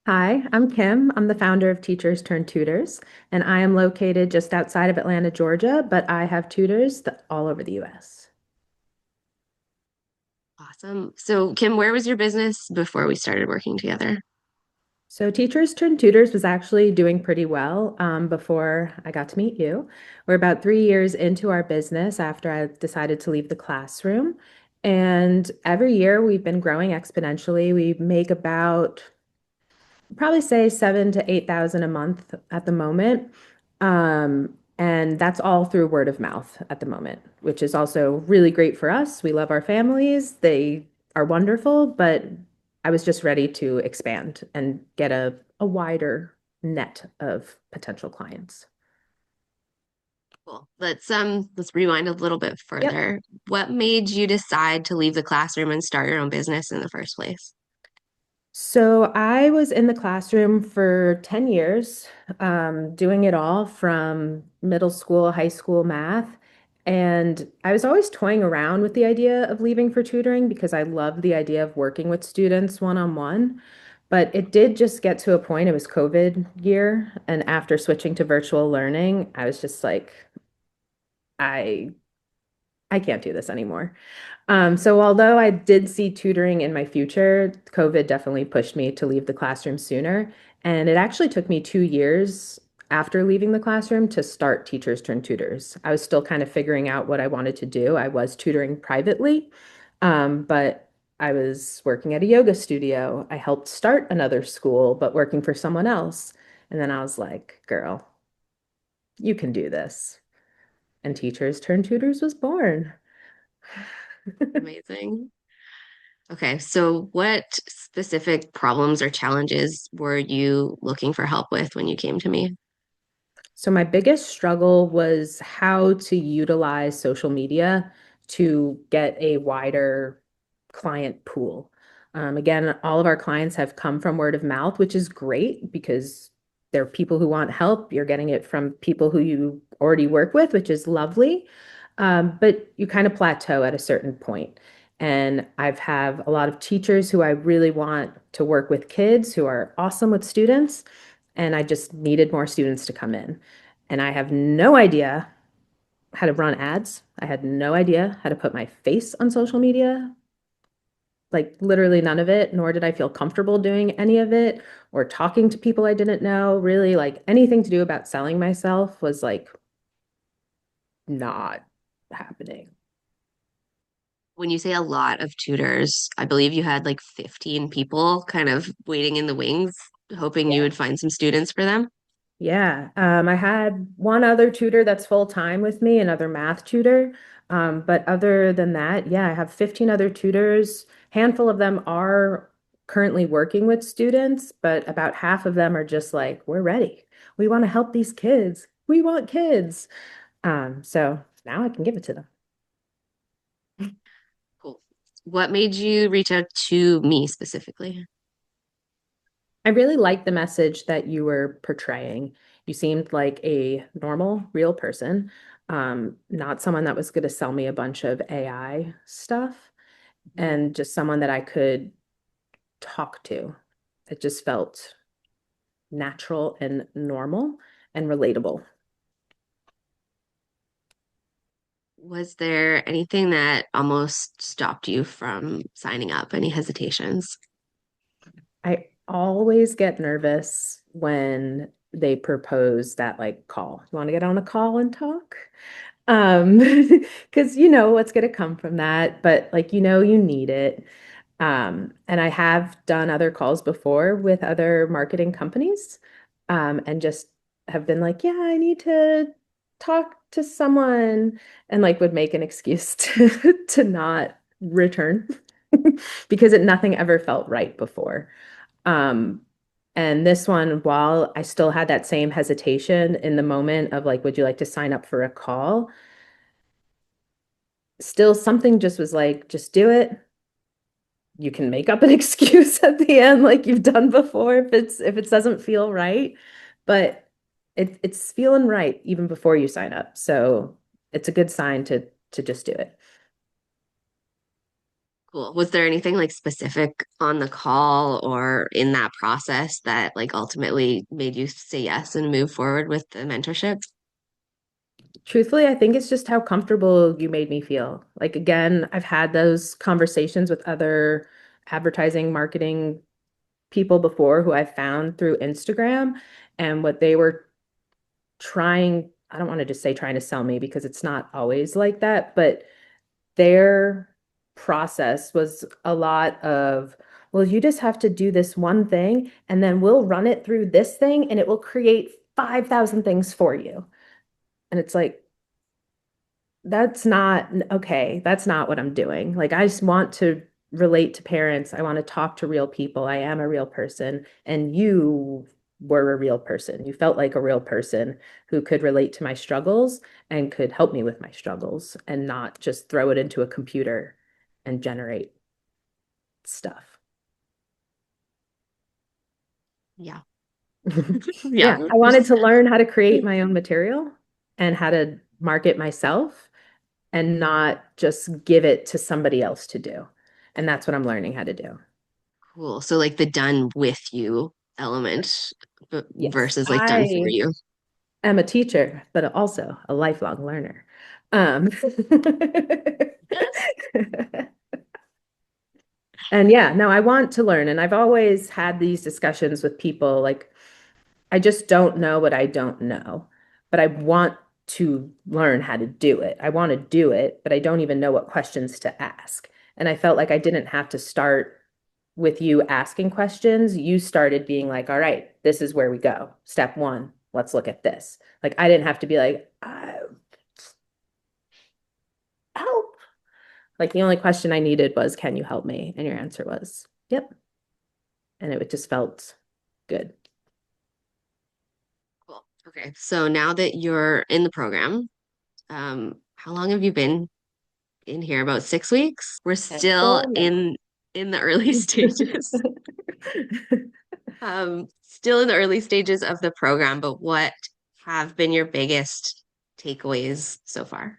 Hi, I'm Kim. I'm the founder of Teachers Turn Tutors, and I am located just outside of Atlanta, Georgia, but I have tutors all over the US. Awesome. So, Kim, where was your business before we started working together? So, Teachers Turn Tutors was actually doing pretty well before I got to meet you. We're about 3 years into our business after I decided to leave the classroom. And every year we've been growing exponentially. We make about probably say 7 to 8 thousand a month at the moment. And that's all through word of mouth at the moment, which is also really great for us. We love our families. They are wonderful, but I was just ready to expand and get a wider net of potential clients. Cool. Let's rewind a little bit Yep. further. What made you decide to leave the classroom and start your own business in the first place? So I was in the classroom for 10 years, doing it all from middle school, high school math. And I was always toying around with the idea of leaving for tutoring because I love the idea of working with students one-on-one. But it did just get to a point, it was COVID year. And after switching to virtual learning, I was just like, I I can't do this anymore. So although I did see tutoring in my future, COVID definitely pushed me to leave the classroom sooner. And it actually took me 2 years after leaving the classroom to start Teachers Turn Tutors. I was still kind of figuring out what I wanted to do. I was tutoring privately, but I was working at a yoga studio. I helped start another school, but working for someone else. And then I was like, girl, you can do this. And Teachers Turn Tutors was born. Amazing. Okay, so what specific problems or challenges were you looking for help with when you came to me? So my biggest struggle was how to utilize social media to get a wider client pool. Again, all of our clients have come from word of mouth, which is great because they're people who want help. You're getting it from people who you already work with, which is lovely. But you kind of plateau at a certain point. And I've have a lot of teachers who I really want to work with kids who are awesome with students, and I just needed more students to come in. And I have no idea how to run ads. I had no idea how to put my face on social media, like literally none of it, nor did I feel comfortable doing any of it or talking to people I didn't know. Really, like anything to do about selling myself was like not happening. When you say a lot of tutors, I believe you had like 15 people kind of waiting in the wings, hoping you Yeah. would find some students for them. Yeah, I had one other tutor that's full time with me, another math tutor. But other than that, yeah, I have 15 other tutors. Handful of them are currently working with students, but about half of them are just like, we're ready. We want to help these kids. We want kids. So now I can give it to them. Cool. What made you reach out to me specifically? I really liked the message that you were portraying. You seemed like a normal, real person, not someone that was going to sell me a bunch of AI stuff, Mhm. and just someone that I could talk to. It just felt natural and normal and relatable. Was there anything that almost stopped you from signing up? Any hesitations? I always get nervous when they propose that like call. You want to get on a call and talk? Um, because you know what's going to come from that, but like you need it. And I have done other calls before with other marketing companies, and just have been like, yeah, I need to talk to someone, and like would make an excuse to not return because nothing ever felt right before. Um, and this one, while I still had that same hesitation in the moment of like, would you like to sign up for a call? Still, something just was like, just do it. You can make up an excuse at the end like you've done before if it doesn't feel right, but it's feeling right even before you sign up. So it's a good sign to just do it. Cool. Was there anything like specific on the call or in that process that like ultimately made you say yes and move forward with the mentorship? Truthfully, I think it's just how comfortable you made me feel. Like, again, I've had those conversations with other advertising, marketing people before who I found through Instagram, and what they were trying, I don't want to just say trying to sell me because it's not always like that, but their process was a lot of, well, you just have to do this one thing, and then we'll run it through this thing, and it will create 5,000 things for you. And it's like, that's not okay. That's not what I'm doing. Like, I just want to relate to parents. I want to talk to real people. I am a real person. And you were a real person. You felt like a real person who could relate to my struggles and could help me with my struggles and not just throw it into a computer and generate stuff. Yeah. Yeah, Yeah. I wanted to learn how to create my own material and how to market myself and not just give it to somebody else to do. And that's what I'm learning how to do. Cool. So like the done with you element Yes, versus like done for I you. am a teacher, but also a lifelong learner. Um, and yeah, no, I want to learn. And I've always had these discussions with people like, I just don't know what I don't know, but I want to learn how to do it. I want to do it, but I don't even know what questions to ask. And I felt like I didn't have to start with you asking questions. You started being like, all right, this is where we go. Step one, let's look at this. Like, I didn't have to be like, help. Like, the only question I needed was, can you help me? And your answer was, yep. And it just felt good. Cool. Okay. So now that you're in the program, how long have you been in here? About 6 weeks? We're still Handful, yeah. in the early stages. Still in the early stages of the program, but what have been your biggest takeaways so far?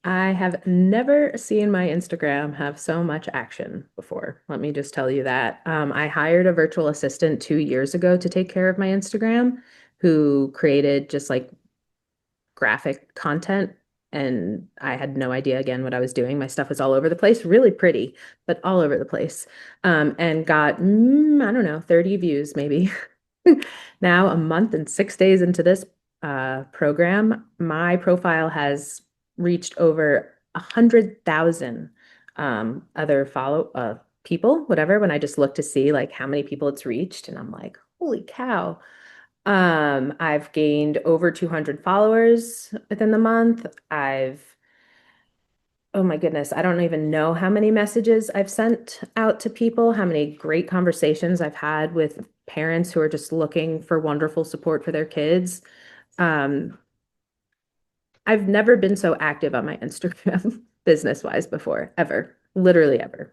I have never seen my Instagram have so much action before. Let me just tell you that. I hired a virtual assistant 2 years ago to take care of my Instagram, who created just like graphic content. And I had no idea again what I was doing. My stuff was all over the place, really pretty, but all over the place. And got, I don't know, 30 views maybe. Now, a month and 6 days into this program, my profile has reached over 100,000 other follow people, whatever, when I just look to see like how many people it's reached. And I'm like, holy cow. I've gained over 200 followers within the month. Oh my goodness, I don't even know how many messages I've sent out to people, how many great conversations I've had with parents who are just looking for wonderful support for their kids. Um, I've never been so active on my Instagram business-wise before, ever, literally ever.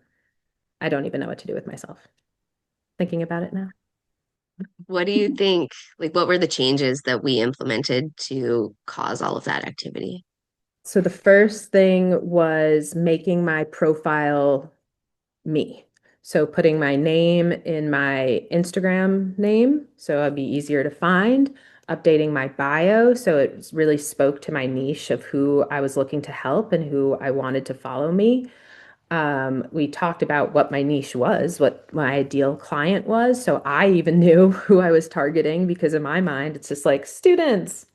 I don't even know what to do with myself thinking about it now. What do you think, like, what were the changes that we implemented to cause all of that activity? So the first thing was making my profile me. So putting my name in my Instagram name, so it'd be easier to find, updating my bio, so it really spoke to my niche of who I was looking to help and who I wanted to follow me. We talked about what my niche was, what my ideal client was. So I even knew who I was targeting because in my mind, it's just like students,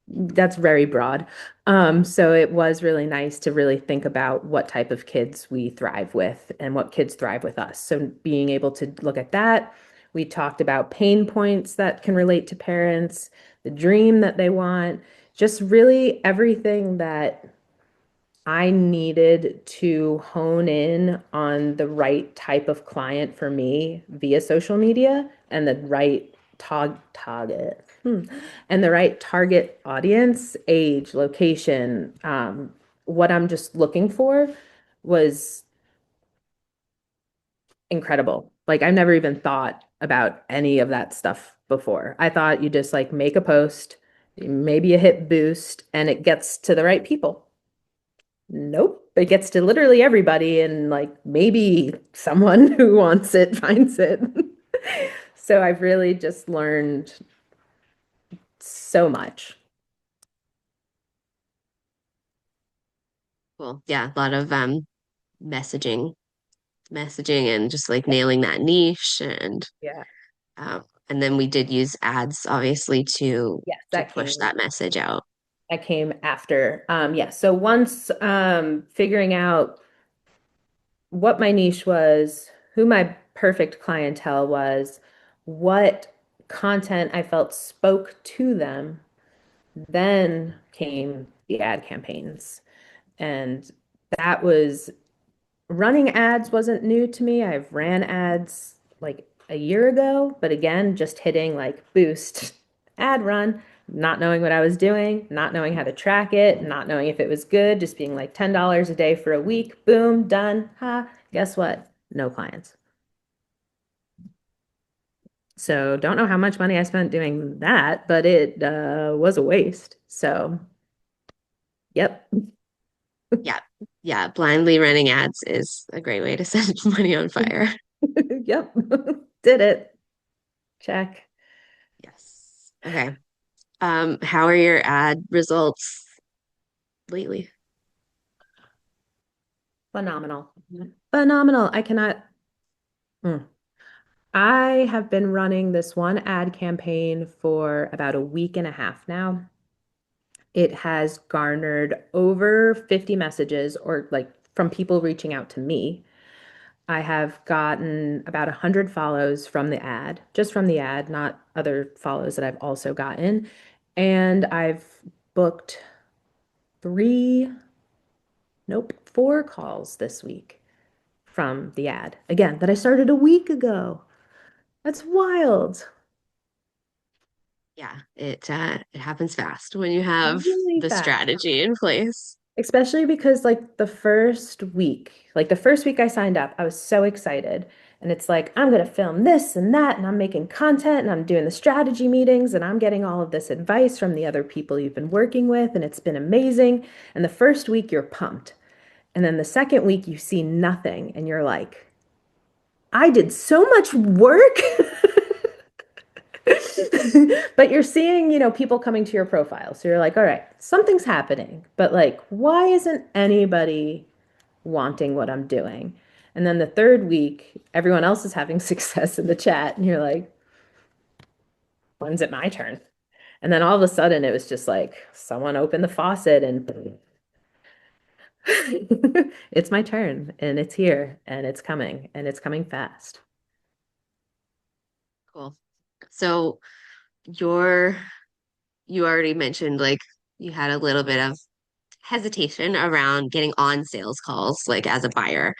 that's very broad. So it was really nice to really think about what type of kids we thrive with and what kids thrive with us. So being able to look at that, we talked about pain points that can relate to parents, the dream that they want, just really everything that I needed to hone in on the right type of client for me via social media and the right target and the right target audience, age, location. What I'm just looking for was incredible. Like I've never even thought about any of that stuff before. I thought you just like make a post, maybe a hit boost, and it gets to the right people. Nope. It gets to literally everybody, and like maybe someone who wants it finds it. So I've really just learned so much. Cool. Yeah, a lot of messaging, messaging and just like nailing that niche Yeah. and then we did use ads obviously Yes, to push that message out. that came after. Yeah. So once figuring out what my niche was, who my perfect clientele was, what content I felt spoke to them, then came the ad campaigns. And that was running ads wasn't new to me. I've ran ads like a year ago, but again, just hitting like boost ad run, not knowing what I was doing, not knowing how to track it, not knowing if it was good, just being like $10 a day for a week. Boom, done. Ha, guess what? No clients. So don't know how much money I spent doing that, but it was a waste. So, yep. Yeah. Yeah, blindly running ads is a great way to set money on fire. Yep. Did it. Check. Yes. Okay. How are your ad results lately? Phenomenal. Phenomenal. I cannot. Mm. I have been running this one ad campaign for about a week and a half now. It has garnered over 50 messages or like from people reaching out to me. I have gotten about 100 follows from the ad, just from the ad, not other follows that I've also gotten. And I've booked three, nope, four calls this week from the ad. Again, that I started a week ago. That's wild. Yeah, it happens fast when you have Really the fast. strategy in place. Especially because like the first week I signed up, I was so excited. And it's like, I'm gonna film this and that, and I'm making content and I'm doing the strategy meetings and I'm getting all of this advice from the other people you've been working with, and it's been amazing. And the first week you're pumped. And then the second week you see nothing and you're like, I did so much work. But you're seeing, people coming to your profile. So you're like, all right, something's happening. But like, why isn't anybody wanting what I'm doing? And then the third week, everyone else is having success in the chat. And you're like, when's it my turn? And then all of a sudden, it was just like someone opened the faucet and it's my turn and it's here and it's coming fast. Cool. So your you already mentioned like you had a little bit of hesitation around getting on sales calls, like as a buyer.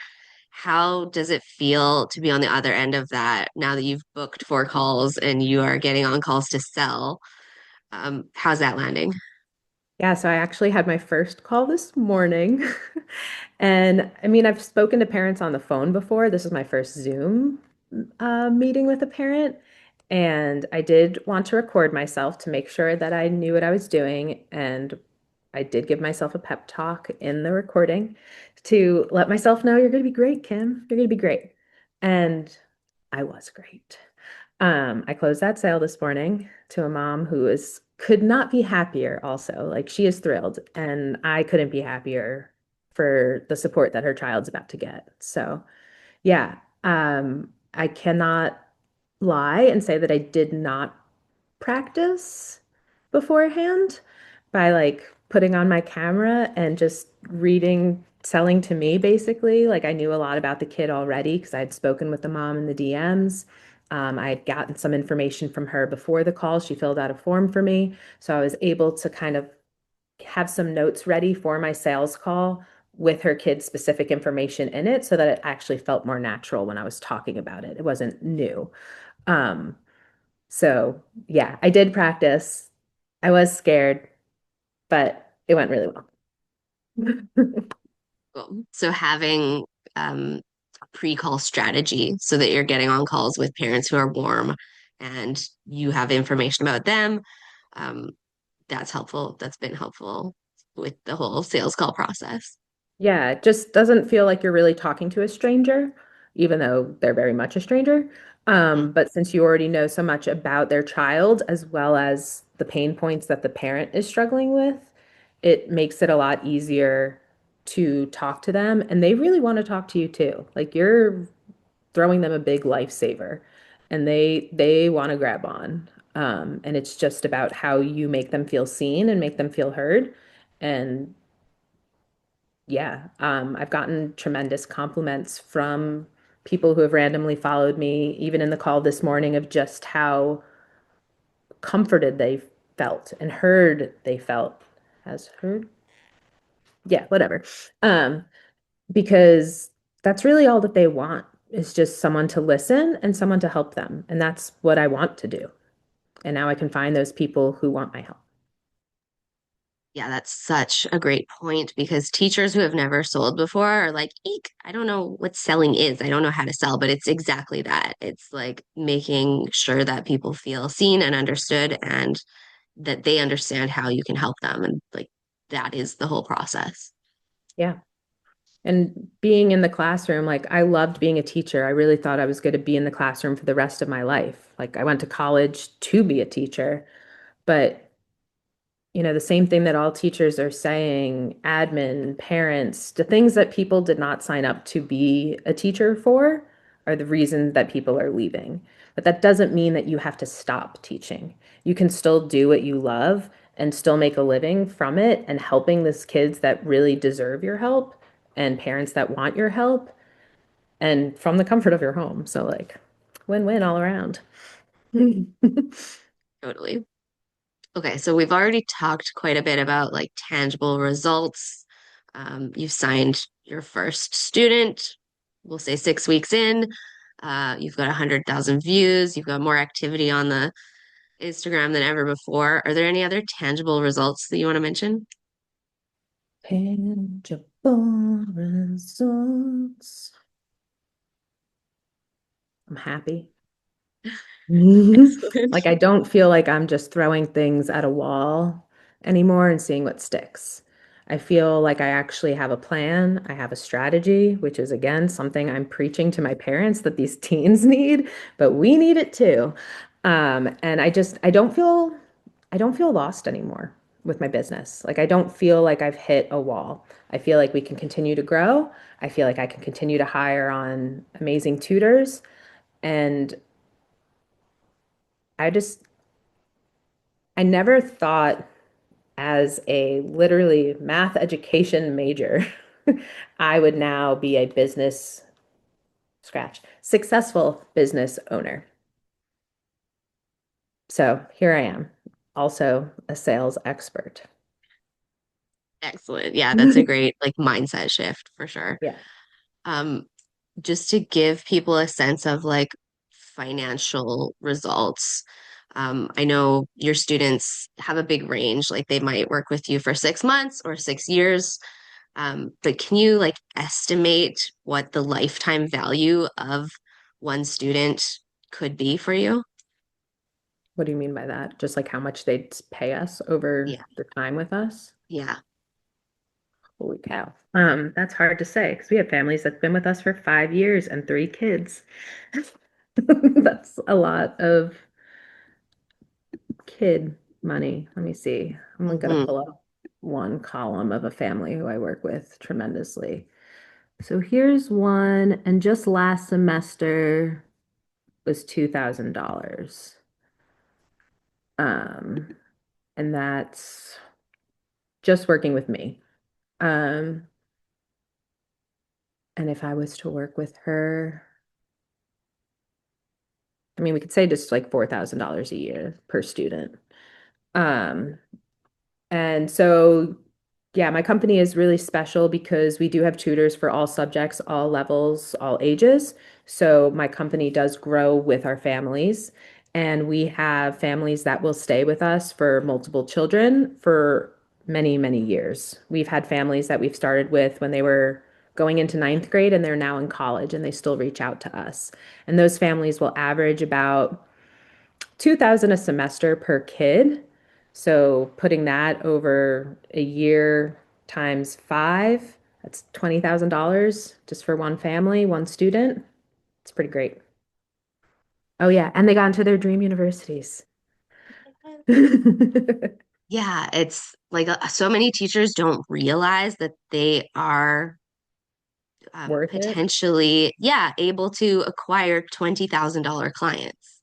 How does it feel to be on the other end of that now that you've booked four calls and you are getting on calls to sell? How's that landing? Yeah, so I actually had my first call this morning. And I mean, I've spoken to parents on the phone before. This is my first Zoom meeting with a parent. And I did want to record myself to make sure that I knew what I was doing. And I did give myself a pep talk in the recording to let myself know you're going to be great, Kim. You're going to be great. And I was great. I closed that sale this morning to a mom who is could not be happier also. Like she is thrilled and I couldn't be happier for the support that her child's about to get. So, yeah, I cannot lie and say that I did not practice beforehand by like putting on my camera and just reading, selling to me basically. Like I knew a lot about the kid already because I had spoken with the mom in the DMs. I had gotten some information from her before the call. She filled out a form for me. So I was able to kind of have some notes ready for my sales call with her kid's specific information in it so that it actually felt more natural when I was talking about it. It wasn't new. Um, so yeah, I did practice. I was scared, but it went really well. Cool. So having um, a pre-call strategy so that you're getting on calls with parents who are warm and you have information about them, um, that's helpful. That's been helpful with the whole sales call process. Yeah, it just doesn't feel like you're really talking to a stranger, even though they're very much a stranger. Mhm. But since you already know so much about their child as well as the pain points that the parent is struggling with, it makes it a lot easier to talk to them. And they really want to talk to you too. Like you're throwing them a big lifesaver and they want to grab on. And it's just about how you make them feel seen and make them feel heard. And yeah, I've gotten tremendous compliments from people who have randomly followed me, even in the call this morning, of just how comforted they felt and heard they felt. Has heard? Yeah, whatever. Um, because that's really all that they want is just someone to listen and someone to help them. And that's what I want to do. And now I can find those people who want my help. Yeah, that's such a great point because teachers who have never sold before are like, eek, I don't know what selling is. I don't know how to sell, but it's exactly that. It's like making sure that people feel seen and understood and that they understand how you can help them. And like that is the whole process. Yeah. And being in the classroom, like I loved being a teacher. I really thought I was going to be in the classroom for the rest of my life. Like I went to college to be a teacher, but the same thing that all teachers are saying, admin, parents, the things that people did not sign up to be a teacher for are the reason that people are leaving. But that doesn't mean that you have to stop teaching. You can still do what you love and still make a living from it and helping these kids that really deserve your help and parents that want your help and from the comfort of your home. So like win-win all around. Totally. Okay, so we've already talked quite a bit about like tangible results. You've signed your first student, we'll say 6 weeks in. You've got 100,000 views. You've got more activity on the Instagram than ever before. Are there any other tangible results that you want to mention? Tangible results. I'm happy. Excellent. Like I don't feel like I'm just throwing things at a wall anymore and seeing what sticks. I feel like I actually have a plan. I have a strategy, which is again something I'm preaching to my parents that these teens need, but we need it too. And I don't feel lost anymore with my business. Like I don't feel like I've hit a wall. I feel like we can continue to grow. I feel like I can continue to hire on amazing tutors. And I just I never thought as a literally math education major, I would now be a successful business owner. So here I am, also a sales expert. Excellent. Yeah, that's a great like mindset shift for sure. Yeah. Um, just to give people a sense of like financial results. I know your students have a big range, like they might work with you for 6 months or 6 years. But can you like estimate what the lifetime value of one student could be for you? What do you mean by that? Just like how much they'd pay us over Yeah, the time with us? yeah. Holy cow. That's hard to say because we have families that've been with us for 5 years and 3 kids. That's a lot of kid money. Let me see. I'm gonna Hmm. pull up one column of a family who I work with tremendously. So here's one, and just last semester was $2,000. Um, and that's just working with me. Um, and if I was to work with her, I mean, we could say just like $4,000 a year per student. Um, And so, yeah, my company is really special because we do have tutors for all subjects, all levels, all ages. So my company does grow with our families, and we have families that will stay with us for multiple children for many, many years. We've had families that we've started with when they were going into ninth grade and they're now in college and they still reach out to us. And those families will average about 2,000 a semester per kid. So putting that over a year times five, That's $20,000 just for one family, one student. It's pretty great. Oh yeah, and they got into their dream universities. Yeah, it's like so many teachers don't realize that they are Worth it, potentially, yeah, able to acquire $20,000 clients.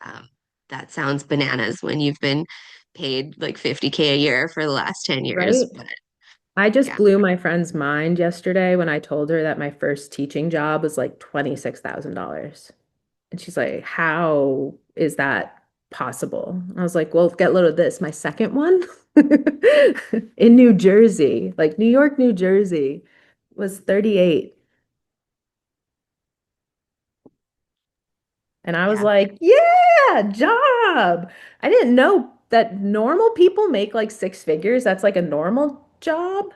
Um, that sounds bananas when you've been paid like 50K a year for the last 10 years. right? But I just yeah, blew my friend's mind yesterday when I told her that my first teaching job was like $26,000. And she's like, "How is that possible?" I was like, "Well, get load of this. My second one in New Jersey, like New York, New Jersey, was 38." And I was yeah. like, "Yeah, job." I didn't know that normal people make like six figures. That's like a normal job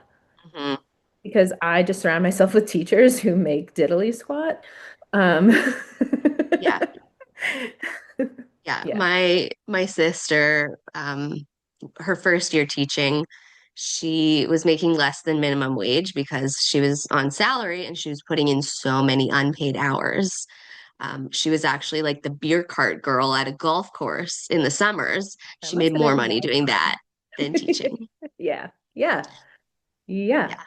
Mhm. because I just surround myself with teachers who make diddly squat. Um, Yeah. Yeah, yeah, my sister, her first year teaching, she was making less than minimum wage because she was on salary and she was putting in so many unpaid hours. She was actually like the beer cart girl at a golf course in the summers. that She must made have more been money really doing fun. that than teaching. Yeah, yeah, yeah. Yeah,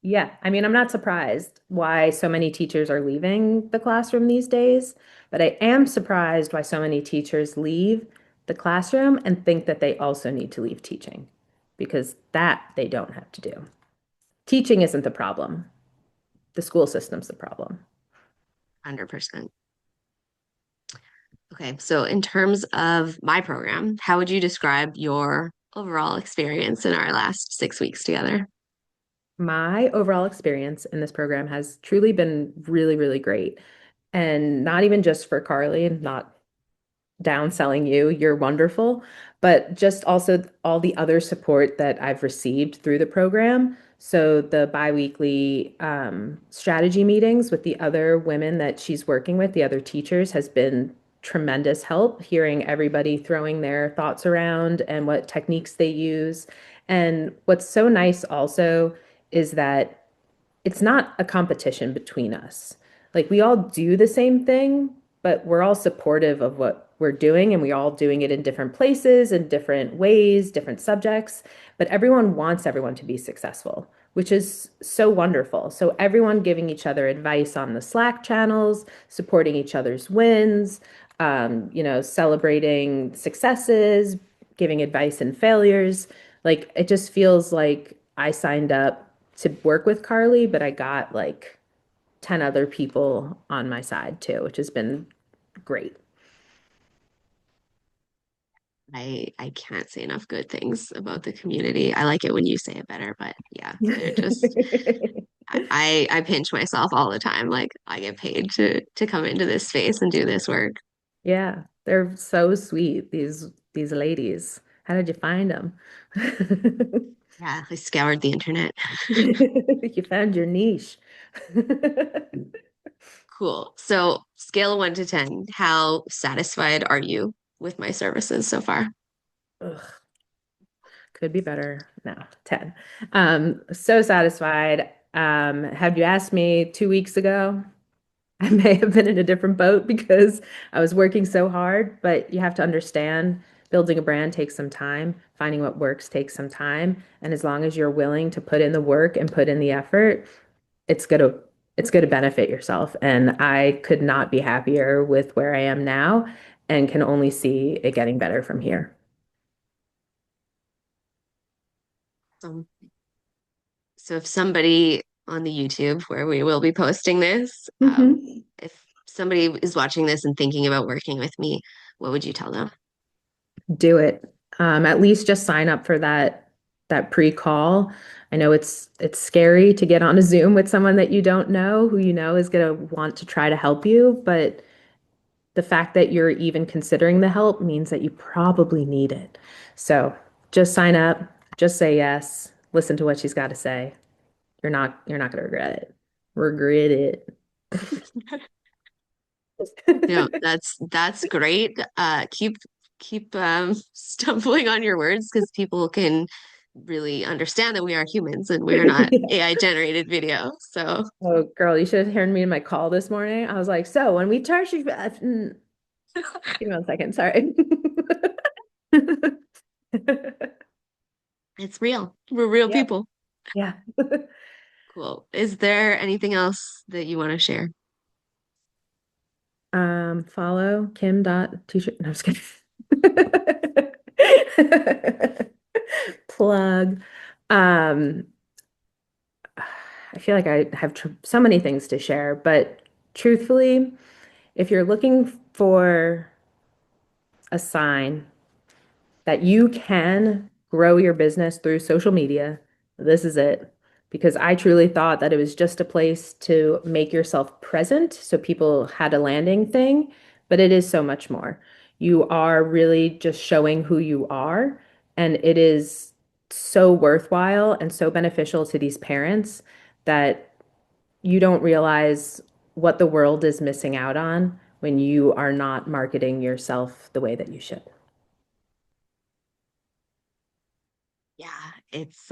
Yeah, I mean, I'm not surprised why so many teachers are leaving the classroom these days, but I am surprised why so many teachers leave the classroom and think that they also need to leave teaching because that they don't have to do. Teaching isn't the problem. The school system's the problem. 100%. Okay, so in terms of my program, how would you describe your overall experience in our last 6 weeks together? My overall experience in this program has truly been really, really great. And not even just for Carly, not downselling you. You're wonderful, but just also all the other support that I've received through the program. So the biweekly strategy meetings with the other women that she's working with, the other teachers, has been tremendous help. Hearing everybody throwing their thoughts around and what techniques they use. And what's so nice also is that it's not a competition between us. Like we all do the same thing, but we're all supportive of what we're doing and we all doing it in different places, in different ways, different subjects, but everyone wants everyone to be successful, which is so wonderful. So everyone giving each other advice on the Slack channels, supporting each other's wins, celebrating successes, giving advice and failures. Like it just feels like I signed up to work with Carly, but I got like 10 other people on my side too, which has been great. I can't say enough good things about the community. I like it when you say it better, but yeah, they're just I pinch myself all the time. Like I get paid to come into this space and do this work. Yeah, they're so sweet, these ladies. How did you find them? Yeah, I scoured the internet. You found your niche. Cool. So, scale of 1 to 10, how satisfied are you with my services so far? Ugh, could be better. No, 10. So satisfied. Had you asked me 2 weeks ago, I may have been in a different boat because I was working so hard, but you have to understand building a brand takes some time. Finding what works takes some time. And as long as you're willing to put in the work and put in the effort, it's gonna it's gonna benefit yourself. And I could not be happier with where I am now and can only see it getting better from here. Um, so, if somebody on the YouTube, where we will be posting this, Mhm. if somebody is watching this and thinking about working with me, what would you tell them? Do it. At least just sign up for that pre-call. I know it's scary to get on a Zoom with someone that you don't know, who you know is going to want to try to help you, but the fact that you're even considering the help means that you probably need it. So just sign up, just say yes, listen to what she's got to say. You're not going to regret it. Regret it. No, that's great. Keep stumbling on your words because people can really understand that we are humans and we are not Yeah. AI generated video. So Oh, girl, you should have heard me in my call this morning. I was like, so when we charge you, give me 1 second, sorry. it's real. We're real Yep. people. Yeah. Cool. Is there anything else that you want to share? Follow Kim dot t-shirt. No, I'm just kidding. Plug. Um, I feel like I have tr so many things to share, but truthfully, if you're looking for a sign that you can grow your business through social media, this is it. Because I truly thought that it was just a place to make yourself present so people had a landing thing, but it is so much more. You are really just showing who you are, and it is so worthwhile and so beneficial to these parents that you don't realize what the world is missing out on when you are not marketing yourself the way that you should. Yeah, it's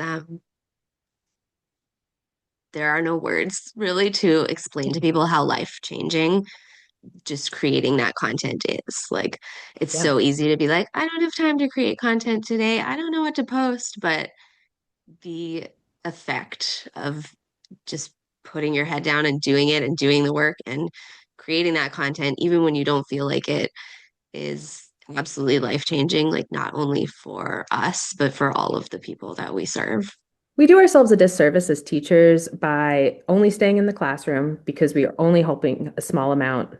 there are no words really to explain to people how life changing just creating that content is. Like, it's Yeah. so easy to be like, I don't have time to create content today. I don't know what to post, but the effect of just putting your head down and doing it and doing the work and creating that content, even when you don't feel like it, is absolutely life changing, like not only for us, but for all of the people that we serve. We do ourselves a disservice as teachers by only staying in the classroom because we are only helping a small amount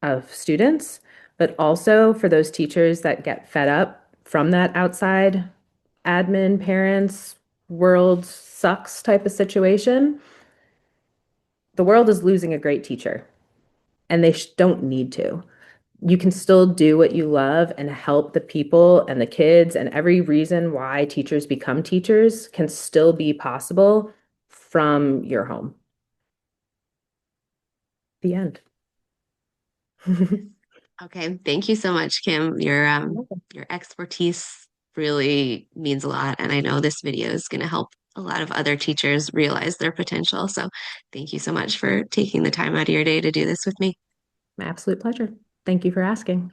of students, but also for those teachers that get fed up from that outside admin, parents, world sucks type of situation. The world is losing a great teacher, and they don't need to. You can still do what you love and help the people and the kids, and every reason why teachers become teachers can still be possible from your home. The end. Okay, thank you so much, Kim. Your expertise really means a lot, and I know this video is going to help a lot of other teachers realize their potential. So, thank you so much for taking the time out of your day to do this with me. My absolute pleasure. Thank you for asking.